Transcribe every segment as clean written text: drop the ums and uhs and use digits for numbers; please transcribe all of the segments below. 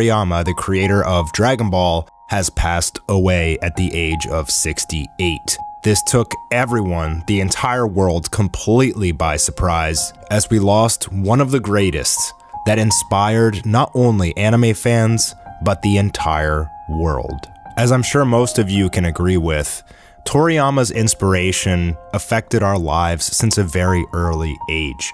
Toriyama, the creator of Dragon Ball, has passed away at the age of 68. This took everyone, the entire world, completely by surprise, as we lost one of the greatest that inspired not only anime fans, but the entire world. As I'm sure most of you can agree with, Toriyama's inspiration affected our lives since a very early age.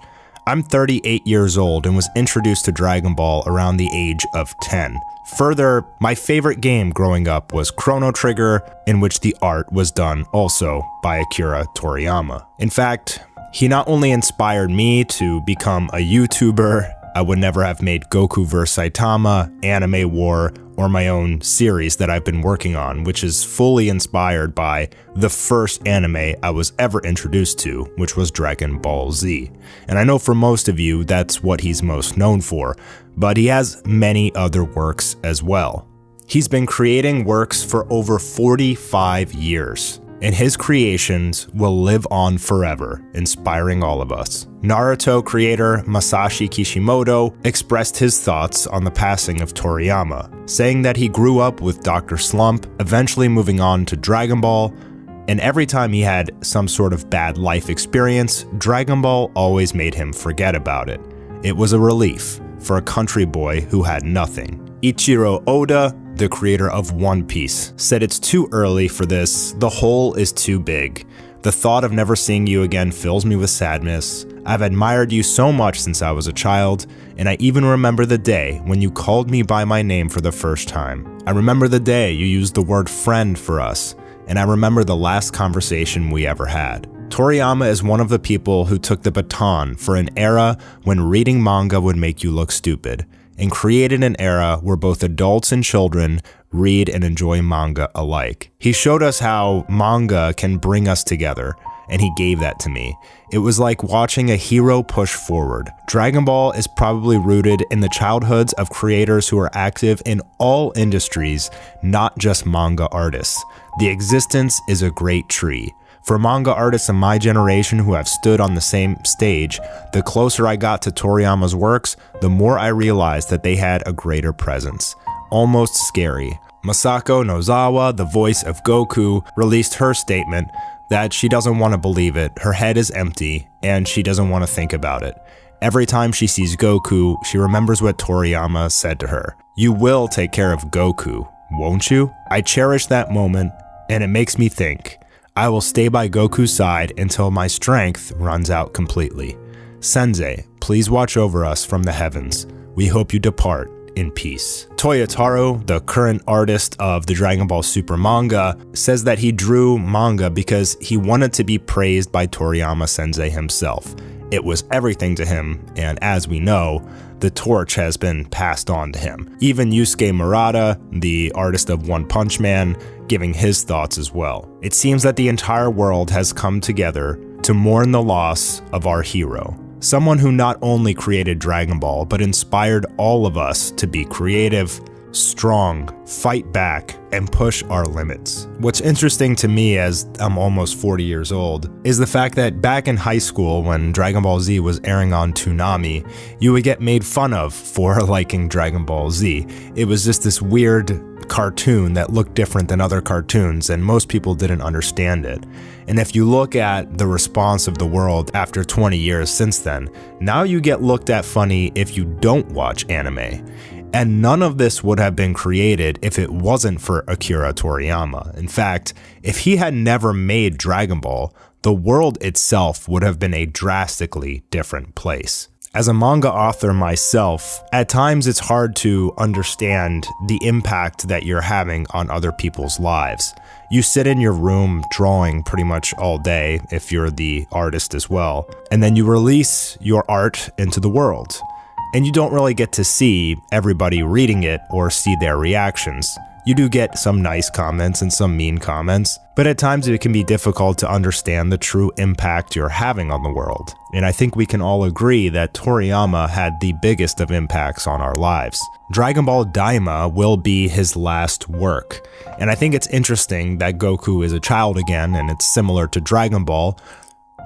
I'm 38 years old and was introduced to Dragon Ball around the age of 10. Further, my favorite game growing up was Chrono Trigger, in which the art was done also by Akira Toriyama. In fact, he not only inspired me to become a YouTuber, I would never have made Goku vs. Saitama, Anime War, or my own series that I've been working on, which is fully inspired by the first anime I was ever introduced to, which was Dragon Ball Z. And I know for most of you, that's what he's most known for, but he has many other works as well. He's been creating works for over 45 years. And his creations will live on forever, inspiring all of us. Naruto creator Masashi Kishimoto expressed his thoughts on the passing of Toriyama, saying that he grew up with Dr. Slump, eventually moving on to Dragon Ball, and every time he had some sort of bad life experience, Dragon Ball always made him forget about it. It was a relief for a country boy who had nothing. Ichiro Oda, the creator of One Piece, said it's too early for this, the hole is too big. The thought of never seeing you again fills me with sadness. I've admired you so much since I was a child, and I even remember the day when you called me by my name for the first time. I remember the day you used the word friend for us, and I remember the last conversation we ever had. Toriyama is one of the people who took the baton for an era when reading manga would make you look stupid, and created an era where both adults and children read and enjoy manga alike. He showed us how manga can bring us together, and he gave that to me. It was like watching a hero push forward. Dragon Ball is probably rooted in the childhoods of creators who are active in all industries, not just manga artists. The existence is a great tree. For manga artists in my generation who have stood on the same stage, the closer I got to Toriyama's works, the more I realized that they had a greater presence. Almost scary. Masako Nozawa, the voice of Goku, released her statement that she doesn't want to believe it, her head is empty, and she doesn't want to think about it. Every time she sees Goku, she remembers what Toriyama said to her. You will take care of Goku, won't you? I cherish that moment, and it makes me think. I will stay by Goku's side until my strength runs out completely. Sensei, please watch over us from the heavens. We hope you depart in peace. Toyotaro, the current artist of the Dragon Ball Super manga, says that he drew manga because he wanted to be praised by Toriyama Sensei himself. It was everything to him, and as we know, the torch has been passed on to him. Even Yusuke Murata, the artist of One Punch Man, giving his thoughts as well. It seems that the entire world has come together to mourn the loss of our hero. Someone who not only created Dragon Ball, but inspired all of us to be creative, strong, fight back, and push our limits. What's interesting to me, as I'm almost 40 years old, is the fact that back in high school when Dragon Ball Z was airing on Toonami, you would get made fun of for liking Dragon Ball Z. It was just this weird cartoon that looked different than other cartoons, and most people didn't understand it. And if you look at the response of the world after 20 years since then, now you get looked at funny if you don't watch anime. And none of this would have been created if it wasn't for Akira Toriyama. In fact, if he had never made Dragon Ball, the world itself would have been a drastically different place. As a manga author myself, at times it's hard to understand the impact that you're having on other people's lives. You sit in your room drawing pretty much all day, if you're the artist as well, and then you release your art into the world. And you don't really get to see everybody reading it or see their reactions. You do get some nice comments and some mean comments, but at times it can be difficult to understand the true impact you're having on the world. And I think we can all agree that Toriyama had the biggest of impacts on our lives. Dragon Ball Daima will be his last work. And I think it's interesting that Goku is a child again, and it's similar to Dragon Ball.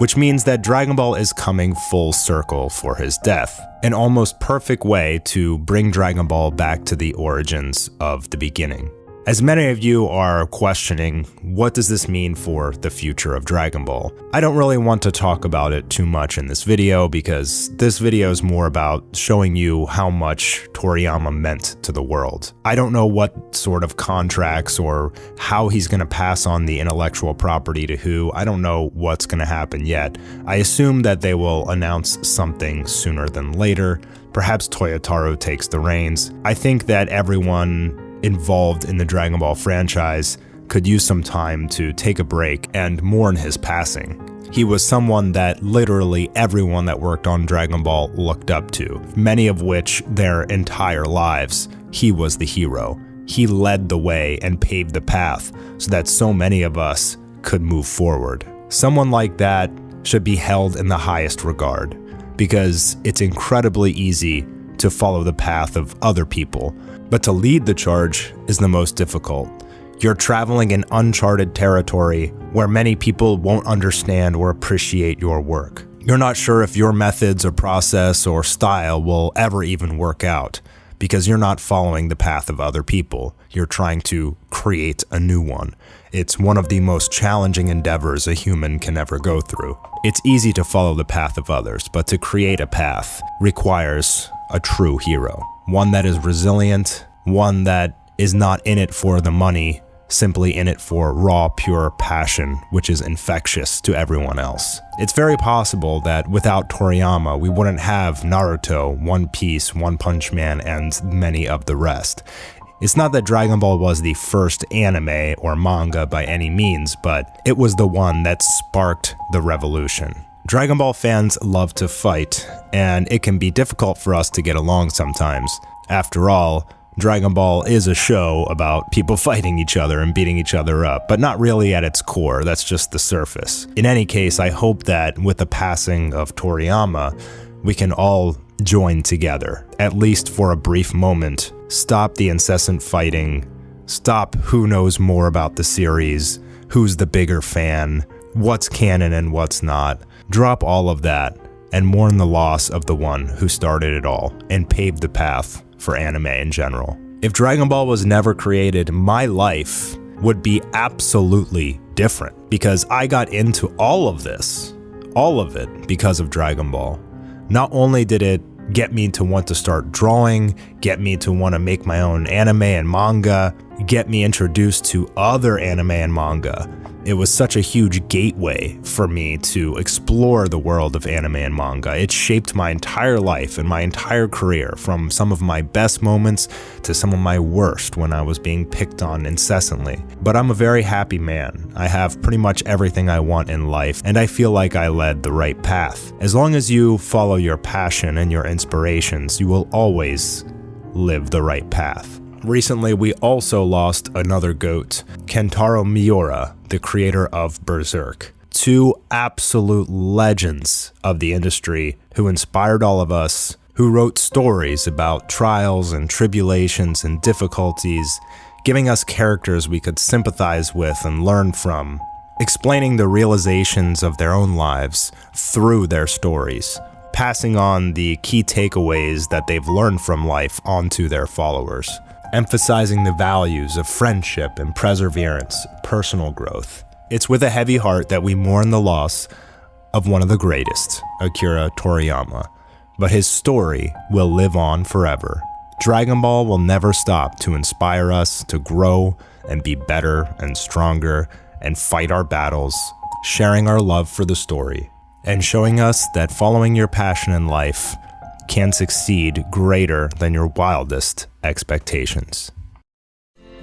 which means that Dragon Ball is coming full circle for his death. An almost perfect way to bring Dragon Ball back to the origins of the beginning. As many of you are questioning, what does this mean for the future of Dragon Ball? I don't really want to talk about it too much in this video because this video is more about showing you how much Toriyama meant to the world. I don't know what sort of contracts or how he's going to pass on the intellectual property to who. I don't know what's going to happen yet. I assume that they will announce something sooner than later. Perhaps Toyotaro takes the reins. I think that everyone involved in the Dragon Ball franchise could use some time to take a break and mourn his passing. He was someone that literally everyone that worked on Dragon Ball looked up to, many of which their entire lives. He was the hero. He led the way and paved the path so that so many of us could move forward. Someone like that should be held in the highest regard because it's incredibly easy to follow the path of other people, but to lead the charge is the most difficult. You're traveling in uncharted territory where many people won't understand or appreciate your work. You're not sure if your methods or process or style will ever even work out because you're not following the path of other people. You're trying to create a new one. It's one of the most challenging endeavors a human can ever go through. It's easy to follow the path of others, but to create a path requires a true hero. One that is resilient, one that is not in it for the money, simply in it for raw, pure passion, which is infectious to everyone else. It's very possible that without Toriyama, we wouldn't have Naruto, One Piece, One Punch Man, and many of the rest. It's not that Dragon Ball was the first anime or manga by any means, but it was the one that sparked the revolution. Dragon Ball fans love to fight, and it can be difficult for us to get along sometimes. After all, Dragon Ball is a show about people fighting each other and beating each other up, but not really at its core. That's just the surface. In any case, I hope that with the passing of Toriyama, we can all join together, at least for a brief moment. Stop the incessant fighting. Stop who knows more about the series, who's the bigger fan, what's canon and what's not. Drop all of that and mourn the loss of the one who started it all and paved the path for anime in general. If Dragon Ball was never created, my life would be absolutely different because I got into all of this, all of it, because of Dragon Ball. Not only did it get me to want to start drawing, get me to want to make my own anime and manga, get me introduced to other anime and manga. It was such a huge gateway for me to explore the world of anime and manga. It shaped my entire life and my entire career, from some of my best moments to some of my worst when I was being picked on incessantly. But I'm a very happy man. I have pretty much everything I want in life, and I feel like I led the right path. As long as you follow your passion and your inspirations, you will always live the right path. Recently, we also lost another GOAT, Kentaro Miura, the creator of Berserk. Two absolute legends of the industry who inspired all of us, who wrote stories about trials and tribulations and difficulties, giving us characters we could sympathize with and learn from, explaining the realizations of their own lives through their stories, passing on the key takeaways that they've learned from life onto their followers, emphasizing the values of friendship and perseverance, personal growth. It's with a heavy heart that we mourn the loss of one of the greatest, Akira Toriyama, but his story will live on forever. Dragon Ball will never stop to inspire us to grow and be better and stronger and fight our battles, sharing our love for the story, and showing us that following your passion in life can succeed greater than your wildest expectations.